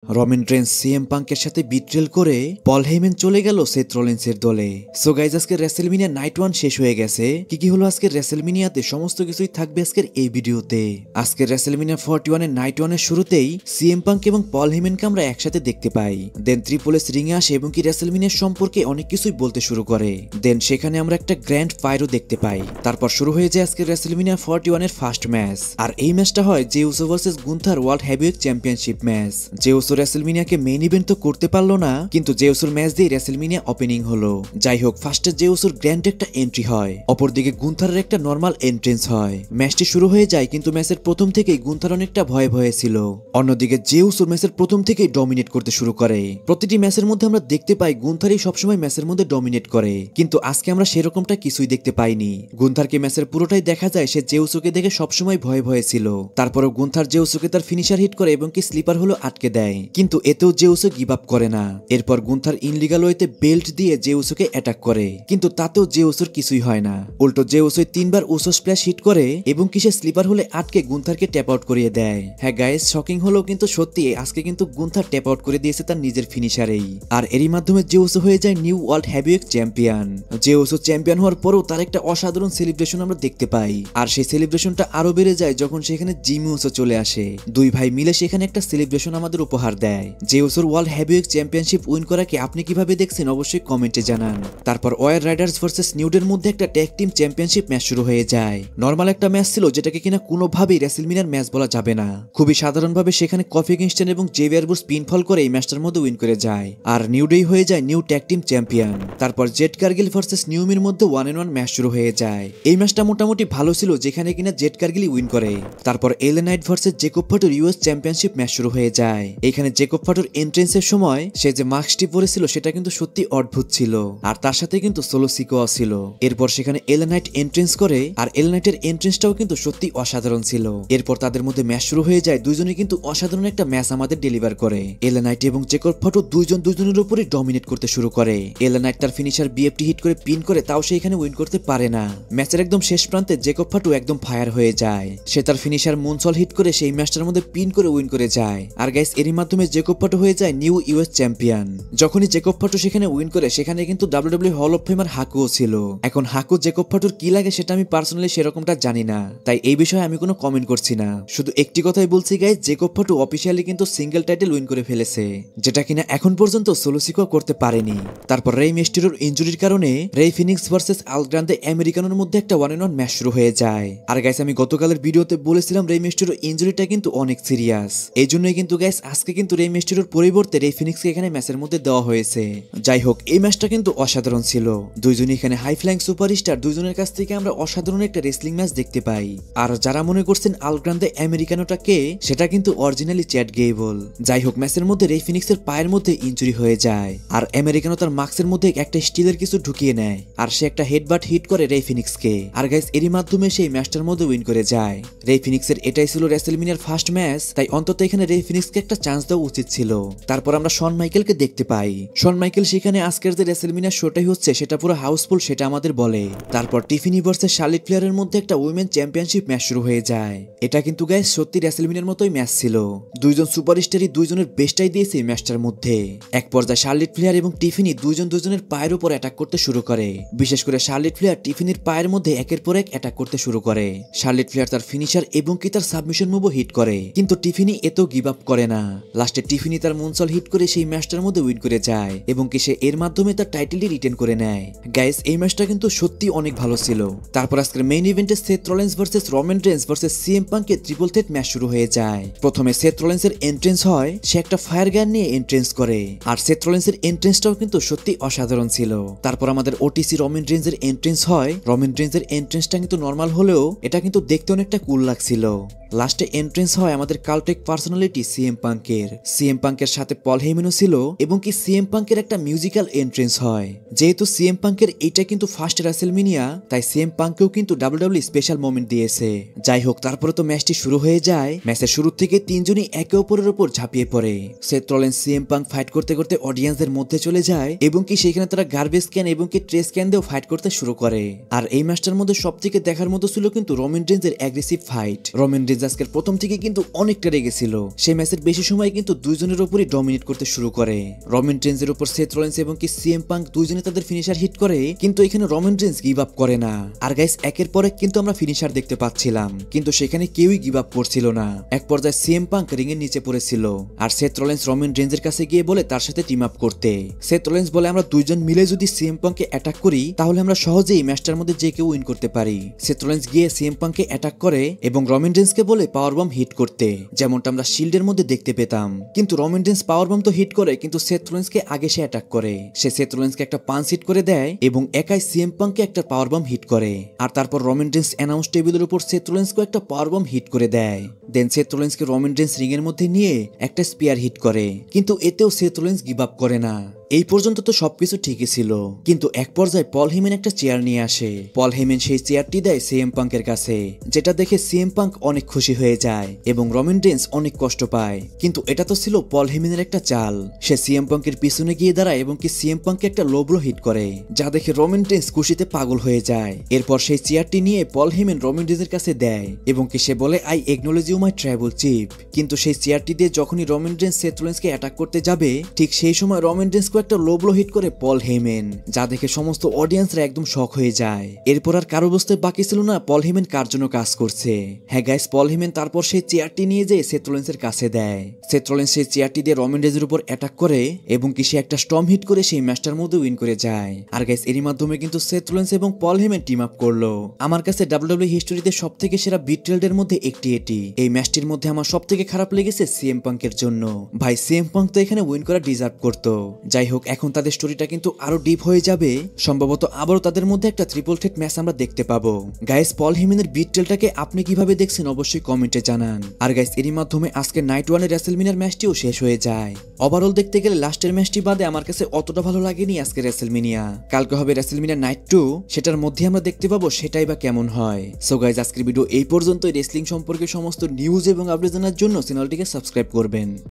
রমিন Reigns CM পাঙ্কের সাথে betrayal করে পল Heymann চলে গেল সেথ রলিন্সের দলে। সো গাইজ, আজকে রেসেলমিনিয়া নাইট 1 শেষ হয়ে গেছে। কি হলো আজকের রেসেলমিনিয়াতে সমস্ত কিছুই থাকবে আজকের এই ভিডিওতে। আজকের রেসেলমিনিয়া 41 এর নাইট 1 এর শুরুতেই সিএম পাঙ্ক এবং পল হেইম্যানকে আমরা একসাথে দেখতে পাই। দেন ট্রিপল এস রিং এ আসে এবং কি রেসেলমিনিয়ার সম্পর্কে অনেক কিছুই বলতে শুরু করে। দেন সেখানে আমরা একটা গ্র্যান্ড ফায়ারও দেখতে পাই। তারপর শুরু হয়ে যায় আজকের রেসেলমিনিয়া 41 এর ফার্স্ট ম্যাচ। আর এই ম্যাচটা হয় Jey Uso versus Gunther world heavyweight championship match. Jey Uso রেসেলমিনিয়াকে মেইন ইভেন্ট তো করতে পারলো না, কিন্তু জে উসোর ম্যাচ দিয়ে রেসেলমিনিয়া ওপেনিং হলো। যাই হোক, ফার্স্টে জে উসোর গ্র্যান্ড একটা এন্ট্রি হয়, অপরদিকে গুন্থারের একটা নরমাল এন্ট্রেন্স হয়। ম্যাচটি শুরু হয়ে যায়, কিন্তু ম্যাচের প্রথম থেকেই গুন্থার অনেকটা ভয়ে ভয়ে ছিল। অন্যদিকে জে উসোর ম্যাচের প্রথম থেকেই ডমিনেট করতে শুরু করে। প্রতিটি ম্যাচের মধ্যে আমরা দেখতে পাই গুন্থারই সবসময় ম্যাচের মধ্যে ডমিনেট করে, কিন্তু আজকে আমরা সেরকমটা কিছুই দেখতে পাইনি। গুন্থারকে ম্যাচের পুরোটাই দেখা যায় সে জে উসোকে দেখে সবসময় ভয়ে ভয়ে ছিল। তারপরও গুন্থার জে উসোকে তার ফিনিশার হিট করে এবং কি স্লিপার হলো আটকে দেয়, কিন্তু এতেও জে উসো গিভ আপ করে না। এরপর গুন্থার ইনলিগাল ওয়েতে বেল্ট দিয়ে জে উসোকে অ্যাটাক করে, কিন্তু তাতেও জে উসোর কিছুই হয় না। উল্টো জে উসো 3বার উসো স্প্ল্যাশ হিট করে এবং কি সে স্লিপার হলে আটকে গুন্থারকে ট্যাপ আউট করিয়ে দেয়। হ্যাঁ গাইস, শকিং হলো কিন্তু সত্যি আজকে কিন্তু গুন্থার ট্যাপ আউট করে দিয়েছে তার নিজের ফিনিশারেই। আর এরই মাধ্যমে জে উসো হয়ে যায় new world heavyweight champion. J Uso champion হওয়ার পরও তার একটা অসাধারণ সেলিব্রেশন আমরা দেখতে পাই। আর সেই সেলিব্রেশনটা আরো বেড়ে যায় যখন সেখানে জিমি উসো চলে আসে। দুই ভাই মিলে সেখানে একটা সেলিব্রেশন আমাদের উপহার দেয়। জে উসোর ওয়ার্ল্ড হেভিওয়েট চ্যাম্পিয়নশিপ উইন করাকে আপনি কিভাবে দেখছেন অবশ্যই কমেন্টে জানান। তারপর ওয়ার রাইডার্স ভার্সেস নিউডের মধ্যে একটা ট্যাগ টিম চ্যাম্পিয়নশিপ ম্যাচ শুরু হয়ে যায়। নরমাল একটা ম্যাচ ছিল, যেটাকে কিনা কোনোভাবেই রেসেলমিনিয়ার ম্যাচ বলা যাবে না। খুবই সাধারণভাবে সেখানে কফি কিংস্টন এবং জেভিয়ার বুশ পিনফল করে এই ম্যাচটার মধ্যে উইন করে যায়। আর নিউডেই হয়ে যায় নিউ ট্যাগ টিম চ্যাম্পিয়ন। তারপর জেড কার্গিল ভার্সেস নিউমির মধ্যে 1-on-1 ম্যাচ শুরু হয়ে যায়। এই ম্যাচটা মোটামুটি ভালো ছিল, যেখানে কিনা জেড কার্গিলই উইন করে। তারপর LA Knight versus Jacob Fatu US championship match শুরু হয়ে যায়। এখানে জেকব ফাটুর এন্ট্রেন্সের সময় সে যে মাস্কটি পরেছিল সেটা কিন্তু সত্যি অদ্ভুত ছিল, আর তার সাথে কিন্তু সোলো সিকোয়া ছিল। এরপর সেখানে এলে নাইট এন্ট্রেন্স করে, আর এলে নাইটের এন্ট্রেন্সটাও কিন্তু সত্যি অসাধারণ ছিল। এরপর তাদের মধ্যে ম্যাচ শুরু হয়ে যায়। দুইজনে কিন্তু অসাধারণ একটা ম্যাচ আমাদের ডেলিভার করে। এলে নাইট এবং জেকব ফাটুর দুইজনের উপরে ডমিনেট করতে শুরু করে। এলে নাইট তার ফিনিশার বিএফটি হিট করে পিন করে, তাও সে এখানে উইন করতে পারে না। ম্যাচের একদম শেষ প্রান্তে জেকব ফাটু একদম ফায়ার হয়ে যায়। সে তার ফিনিশার মুনসল হিট করে সেই ম্যাচটার মধ্যে পিন করে উইন করে যায়। আর গাইস, এরই মাধ্যমে জেকব ফাটু হয়ে যায় নিউ ইউএস চ্যাম্পিয়ন। যখনই জেকব ফাটু সেখানে উইন করে, সেখানে কিন্তু ডাব্লিউডাব্লিউই হল অফ ফেমার হাকুও ছিল। এখন হাকু জেকব ফাটুর কি লাগে সেটা আমি পার্সোনালি সেরকমটা জানি না, তাই এই বিষয়ে আমি কোনো কমেন্ট করছি না। শুধু একটি কথাই বলছি গাইস, জেকব ফাটু অফিসিয়ালি কিন্তু সিঙ্গেল টাইটেল উইন করে ফেলেছে, যেটা কিনা এখন পর্যন্ত সোলো সিকোয়া করতে পারেনি। তারপর রে মিস্টেরিওর ইনজুরির কারণে রে ফিনিক্স ভার্সেস আল গ্রান্দে আমেরিকানোর মধ্যে একটা 1-on-1 ম্যাচ শুরু হয়ে যায়। আর গাইস, আমি গতকালের ভিডিওতে বলেছিলাম রে মিস্টেরিওর ইনজুরিটা কিন্তু অনেক সিরিয়াস। এই জন্যই কিন্তু গাইস আজকে কিন্তু রে মিস্টেরিওর পরিবর্তে রে ফিনিক্সকে এখানে ম্যাচের মধ্যে দেওয়া হয়েছে। যাই হোক, এই ম্যাচটা কিন্তু অসাধারণ ছিল। দুইজনই এখানে হাই ফ্লাইং সুপারস্টার, দুইজনের কাছ থেকে আমরা অসাধারণ একটা রেসলিং ম্যাচ দেখতে পাই। আর যারা মনে করছেন আল গ্রান্দে আমেরিকানোটা কে, সেটা কিন্তু অরিজিনালি চ্যাট গেবল। যাই হোক, ম্যাচের মধ্যে রে ফিনিক্সের পায়ের মধ্যে ইনজুরি হয়ে যায়, আর আমেরিকানো তার মাস্কের মধ্যে একটা স্টিলের কিছু ঢুকিয়ে নেয়, আর সে একটা হেডবাট হিট করে রে ফিনিক্সকে। আর গাইস, এরই মাধ্যমে সেই ম্যাচটার মধ্যে উইন করে যায়। রে ফিনিক্সের এটাই ছিল রেসেলমিনিয়ার ফার্স্ট ম্যাচ, তাই অন্তত এখানে রে ফিনিক্সকে একটা চান্স দেওয়া উচিত ছিল। তারপর আমরা শন মাইকেলকে দেখতে পাই। শন মাইকেল সেখানে আজকের যে রেসেলমিনিয়ার শোটাই হচ্ছে সেটা পুরো হাউসফুল, সেটা আমাদের বলে। তারপর টিফিনি ভার্সেস শার্লেট ফ্লেয়ারের মধ্যে একটা উইমেন চ্যাম্পিয়নশিপ ম্যাচ শুরু হয়ে যায়। এটা কিন্তু গাইস সত্যি রেসেলমিনিয়ার মতোই ম্যাচ ছিল। দুইজন সুপারস্টারই দুইজনের বেস্টটাই দিয়েছে এই ম্যাচটার মধ্যে। এক পর্যায়ে শার্লেট ফ্লেয়ার এবং টিফিনি দুইজনের পায়ের উপর অ্যাটাক করতে শুরু করে। বিশেষ করে শার্লেট ফ্লেয়ার টিফিনির পায়ের মধ্যে একের পর এক অ্যাটাক করতে শুরু করে। শার্লেট ফ্লেয়ার তার ফিনিশার এবং কি তার সাবমিশন মুভও হিট করে, কিন্তু টিফিনি এতো গিভ আপ করে না। লাস্টে টিফিনি তার মুনসল হিট করে সেই ম্যাচটার মধ্যে উইন করে যায় এবং কি সে এর মাধ্যমে তার টাইটেলটি রিটেন করে নেয়। গাইস, এই ম্যাচটা কিন্তু সত্যি অনেক ভালো ছিল। তারপর আজকের মেইন ইভেন্টে Seth Rollins versus Roman Reigns versus CM পাঙ্কের ট্রিপল থ্রেট ম্যাচ শুরু হয়ে যায়। প্রথমে সেথ রলিন্সের এন্ট্রেন্স হয়, সে একটা ফায়ার গান নিয়ে এন্ট্রেন্স করে, আর সেথ রলিন্সের এন্ট্রেন্সটাও কিন্তু সত্যি অসাধারণ ছিল। তারপর আমাদের ওটিসি রমান রেন্সের এন্ট্রেন্স হয়। রমান রেন্সের এন্ট্রেন্সটা কিন্তু নর্মাল হলেও এটা কিন্তু দেখতে অনেকটা কুল লাগছিল। লাস্টে এন্ট্রেন্স হয় আমাদের কাল্টেক পার্সোনালিটি সিএম পাঙ্কের সাথে পল হেইম্যানও ছিল এবং কি সিএম পাঙ্কের একটা মিউজিক্যাল এন্ট্রেন্স হয়। যেহেতু সিএম পাঙ্কের এইটা কিন্তু ফার্স্ট রেসেলমিনিয়া, তাই সিএম পাঙ্কেও কিন্তু ডাব্লিউডাব্লিউই স্পেশাল মোমেন্ট দিয়েছে। যাই হোক, তারপরে তো ম্যাচটি শুরু হয়ে যায়। ম্যাচের শুরু থেকে তিনজনই একে অপরের উপর ঝাঁপিয়ে পড়ে। Seth Rollins CM punk fight করতে করতে অডিয়েন্সের মধ্যে চলে যায় এবং কি সেখানে তারা গার্বেজ ক্যান এবং কি ট্রেস ক্যান দিয়েও ফাইট করতে শুরু করে। আর এই ম্যাচটার মধ্যে সবথেকে দেখার মতো ছিল কিন্তু রমান রেন্সের অ্যাগ্রেসিভ ফাইট। রমান রেন্স আজকের প্রথম থেকে কিন্তু অনেকটা রেগেছিল। সেই ম্যাচের বেশি সময় পরেই কিন্তু দুইজনের উপরই ডমিনেট করতে শুরু করে। রমান রেঞ্জের উপর সেথ রলিন্স এবং কি সিএম পাঙ্ক দুইজনে তাদের ফিনিশার হিট করে, কিন্তু এখানে রমান রেঞ্জ গিভ আপ করে না। আর গাইস একের পর এক কিন্তু আমরা ফিনিশার দেখতে পাচ্ছিলাম, কিন্তু সেখানে কেউই গিভ আপ করছিল না। এক পর্যায়ে সিএম পাঙ্ক রিং এর নিচে পড়েছিল, আর সেথ রলিন্স রমান রেঞ্জের কাছে গিয়ে বলে তার সাথে টিম আপ করতে। সেথ রলিন্স বলে আমরা দুইজন মিলে যদি সিএম পাঙ্ককে অ্যাটাক করি তাহলে আমরা সহজেই ম্যাচটার মধ্যে যে কেউ উইন করতে পারি। সেথ রলিন্স গিয়ে সিএম পাঙ্ককে অ্যাটাক করে এবং রমান রেঞ্জকে বলে পাওয়ার বম হিট করতে, যেমনটা আমরা শিল্ডের মধ্যে দেখতে পেতাম। কিন্তু রমান রেঞ্জ পাওয়ার বম তো হিট করে, কিন্তু সেথ রলিন্সকে আগে সে অ্যাটাক করে। সে সেথ রলিন্সকে একটা পাঞ্চ হিট করে দেয় এবং একাই সিএম পাঙ্ককে একটা পাওয়ার বম হিট করে। আর তারপর রমান রেঞ্জ অ্যানাউন্স টেবিলের উপর সেথ রলিন্সকে একটা পাওয়ার বম হিট করে দেয়। দেন সেথ রলিন্সকে রমান রেঞ্জ রিং এর মধ্যে নিয়ে একটা স্পিয়ার হিট করে, কিন্তু এতেও সেথ রলিন্স গিভ আপ করে না। এই পর্যন্ত তো সবকিছু ঠিকই ছিল, কিন্তু এক পর্যায়ে পল হেমেন একটা চেয়ার নিয়ে আসে। পল হেমেন সেই চেয়ারটি দেয় সিএম পাঙ্কের কাছে, যেটা দেখে সিএম পাঙ্ক অনেক খুশি হয়ে যায় এবং রমান রেঞ্জ অনেক কষ্ট পায়। কিন্তু এটা তো ছিল পল হেমেনের একটা চাল। সে সিএম পাঙ্কের পিছনে গিয়ে দাঁড়ায় এবং কি সিএম পাঙ্ককে একটা লো ব্লো হিট করে, যা দেখে রমান রেঞ্জ খুশিতে পাগল হয়ে যায়। এরপর সেই চেয়ারটি নিয়ে পল হেমেন রমান রেঞ্জের কাছে দেয় এবং কি সে বলে I acknowledge you my tribal chief. কিন্তু সেই চেয়ারটি দিয়ে যখনই রমান রেঞ্জ সেথ রলিন্সকে অ্যাটাক করতে যাবে, ঠিক সেই সময় রমান রেঞ্জ একটা লো ব্লো হিট করে পল হেমেন, যা দেখে সমস্ত অডিয়েন্সরা একদম শক হয়ে যায়। এরপর আর কারো বুঝতে বাকি ছিল না পল হেমেন কার জন্য কাজ করছে। হ্যাঁ গাইস, পল হেমেন তারপর সেই চেয়ারটি নিয়ে যেয়ে সেথ রলিন্সের কাছে দেয়। সেথ রলিন্স সেই চেয়ারটি দিয়ে রমান রেঞ্জের উপর অ্যাটাক করে এবং কি সে একটা স্টর্ম হিট করে সেই ম্যাচটার মধ্যে উইন করে যায়। আর গাইস এরই মাধ্যমে কিন্তু সেথ রলিন্স এবং পল হেমেন টিম আপ করলো। আমার কাছে ডাব্লিউডাব্লিউই হিস্টোরিতে সবথেকে সেরা বিট্রেলদের মধ্যে একটি এটি। এই ম্যাচটির মধ্যে আমার সবথেকে খারাপ লেগেছে সিএম পাঙ্কের জন্য। ভাই সিএম পাঙ্ক তো এখানে উইন করা ডিজার্ভ করতো। যাই হোক, এখন তাদের স্টোরিটা কিন্তু আরো ডিপ হয়ে যাবে। সম্ভবত আবারও তাদের মধ্যে একটা ট্রিপল থ্রেট ম্যাচ আমরা দেখতে পাবো। গাইস পল হেমেনের বিট্রেলটাকে আপনি কিভাবে দেখছেন অবশ্যই কমেন্টে জানান। আর গাইস এরই মাধ্যমে আজকে নাইট ওয়ানের রেসেলমিনিয়ার ম্যাচটিও শেষ হয়ে যায়। ওভারঅল দেখতে গেলে লাস্টের ম্যাচটি বাদে আমার কাছে অতটা ভালো লাগেনি আজকে রেসেলমিনিয়া। কালকে হবে রেসেলমিনিয়া নাইট 2, সেটার মধ্যে আমরা দেখতে পাবো সেটাই বা কেমন হয়। সো গাইস আজকের ভিডিও এই পর্যন্তই। রেসলিং সম্পর্কে সমস্ত নিউজ এবং আপডেট জানার জন্য চ্যানেলটিকে সাবস্ক্রাইব করবেন।